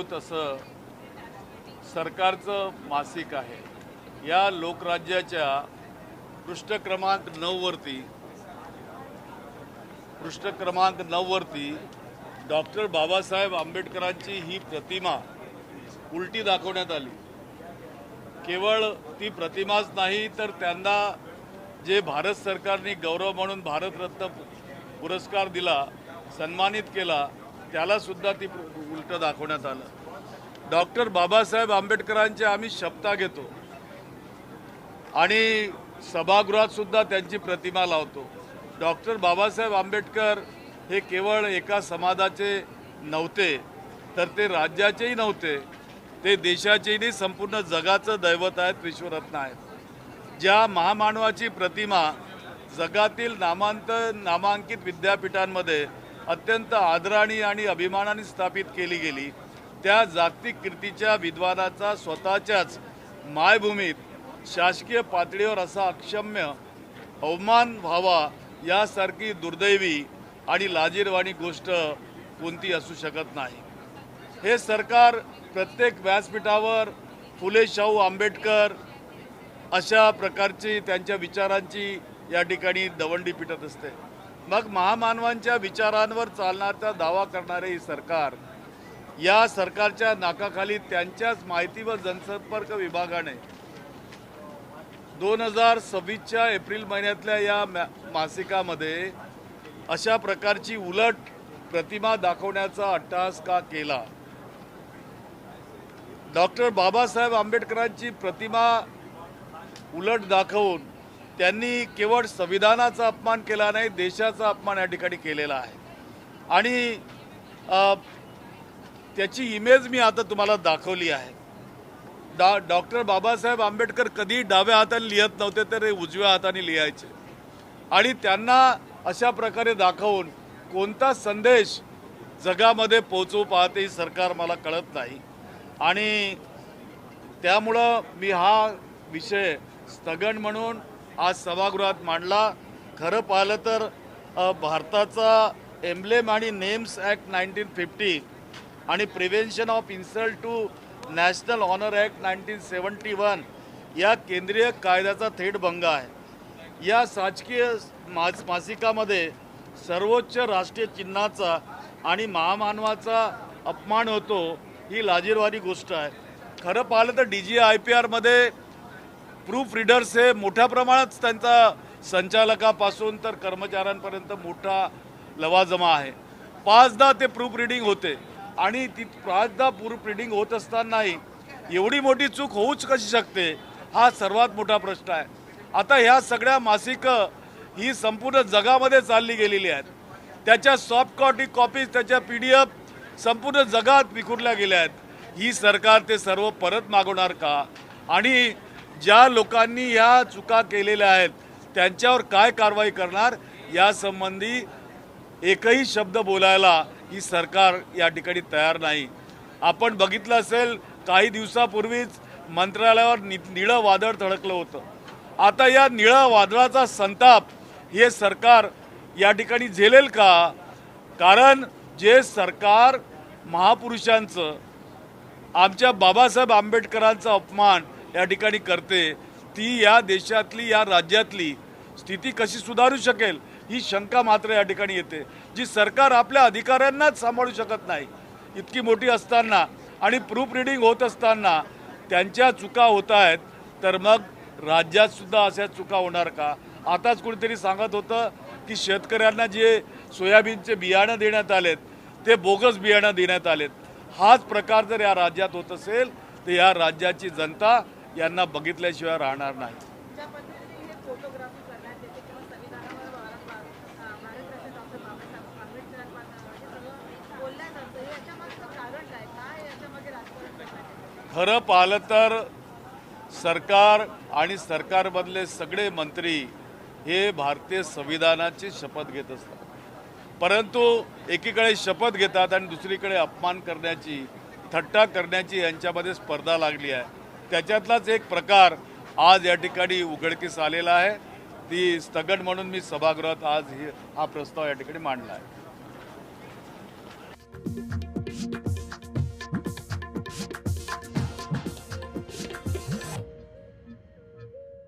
जागृत असं सरकारचं मासिक आहे। या लोकराज्याच्या पृष्ठ क्रमांक 9 वरती डॉक्टर बाबासाहेब आंबेडकरांची ही प्रतिमा उलटी दाखवण्यात आली। केवळ ती प्रतिमाच नाही तर त्यांना जे भारत सरकारने गौरव म्हणून भारतरत्न पुरस्कार दिला, सन्मानित केला, त्याला सुद्धा ती उलट दाखवण्यात आलं। डॉक्टर बाबासाहेब आंबेडकरांचे आम्ही शपथ घेतो आणि सभागृहात सुद्धा त्यांची प्रतिमा लावतो। डॉक्टर बाबासाहेब आंबेडकर हे केवळ एका समाजाचे नव्हते, तर ते राज्याचेही नव्हते, ते देशाचेही नाही, संपूर्ण जगाचं दैवत आहेत, विश्वरत्न आहेत। ज्या महामानवाची प्रतिमा जगातील नामांकित विद्यापीठांमध्ये अत्यंत आदराने आणि अभिमानाने स्थापित केली गेली, त्या जागतिक कीर्तीच्या विद्वानाचा स्वतःच्याच मायभूमीत शासकीय पातळीवर असा अक्षम्य अवमान व्हावा, यासारखी दुर्दैवी आणि लाजिरवाणी गोष्ट कोणती असू शकत नाही। हे सरकार प्रत्येक व्यासपीठावर फुले शाहू आंबेडकर अशा प्रकारची त्यांच्या विचारांची या ठिकाणी दवंडी पिटत असते। मग महामानवांच्या विचारांवर चालण्याचा दावा करणारे ही सरकार, या सरकारच्या नाकाखाली त्यांच्याच माहिती व जनसंपर्क विभागाने 2026च्या एप्रिल महिन्यातल्या या मासिकामध्ये अशा प्रकारची उलट प्रतिमा दाखवण्याचा अट्टहास का केला? डॉक्टर बाबासाहेब आंबेडकरांची प्रतिमा उलट दाखवून त्यांनी केवळ संविधानाचा अपमान केला नाही, देशाचा अपमान या ठिकाणी केलेला आहे। आणि त्याची इमेज मी आता तुम्हाला दाखवली आहे। डॉक्टर बाबासाहेब आंबेडकर कधी डाव्या हाताने लिहत नव्हते, तर उजव्या हाताने लिहायचे आणि त्यांना अशा प्रकारे दाखवून कोणता संदेश जगामध्ये पोहोचवू पाहते ही सरकार मला कळत नाही। आणि त्यामुळं मी हा विषय स्थगन म्हणून आज सभागृहात मांडला। खरं पाहिलं तर भारताचा एम्ब्लेम आणि नेम्स ॲक्ट 1950 आणि prevention of insult to national honour act 1971 या केंद्रीय कायद्याचा थेट भंग आहे। या शासकीय मासिकामध्ये सर्वोच्च राष्ट्रीय चिन्हाचा आणि महामानवाचा अपमान होतो, ही लाजिरवाणी गोष्ट आहे। खरं पाहिलं तर DGI-IPR प्रूफ रीडर्स हे मोठ्या प्रमाणात त्यांचा संचालकापासून तर कर्मचाऱ्यांपर्यंत मोठा लवाजमा आहे। 5दा ते प्रूफ रीडिंग होते आणि ती 5दा प्रूफ रीडिंग होत असतानाही एवढी मोठी चूक होऊच कशी शकते, हा सर्वात मोठा प्रश्न आहे। आता ह्या सगळ्या मासिकं ही संपूर्ण जगामध्ये चालली गेलेली आहेत, त्याच्या सॉफ्ट कॉपीज त्याच्या PDF संपूर्ण जगात विखुरल्या गेल्या आहेत। ही सरकार ते सर्व परत मागवणार का? आणि ज्या लोकांनी या चुका केलेल्या आहेत त्यांच्यावर काय कारवाई करणार, यासंबंधी एकही शब्द बोलायला ही सरकार या ठिकाणी तयार नाही। आपण बघितलं असेल, काही दिवसापूर्वीच मंत्रालयावर निळं वादळ धडकलं होतं। आता या निळ्या वादळाचा संताप हे सरकार या ठिकाणी झेलेल का? कारण जे सरकार महापुरुषांचं, आमच्या बाबासाहेब आंबेडकरांचा अपमान या ठिकाणी करते, ती या देशातली, या राज्यातली स्थिती कशी सुधारू शकेल ही शंका मात्र या ठिकाणी येते। जी सरकार आपल्या अधिकाऱ्यांनाच सांभाळू शकत नाही इतकी मोठी असताना आणि प्रूफ रीडिंग होत असताना त्यांच्या चुका होत आहेत, तर मग राज्यात सुद्धा अशा चुका होणार का? आताच कोणीतरी सांगत होतं की शेतकऱ्यांना जे सोयाबीनचे बियाणं देण्यात आलेत ते बोगस बियाणं देण्यात आलेत। हाच प्रकार जर या राज्यात होत असेल तर या राज्याची जनता यांना बघितल्याशिवाय राहणार नाही। खरं पाहिलं तर सरकार आणि सरकारमधले सगळे मंत्री हे भारतीय संविधानाची शपथ घेत असतात, परंतु एकीकडे शपथ घेतात आणि दुसरीकडे अपमान करण्याची, थट्टा करण्याची यांच्यामध्ये स्पर्धा लागली आहे। त्याच्यातलाच एक प्रकार आज या ठिकाणी उघडकीस आलेला आहे। ती स्थगन म्हणून मी सभागृहात आज हा प्रस्ताव या ठिकाणी मांडला आहे।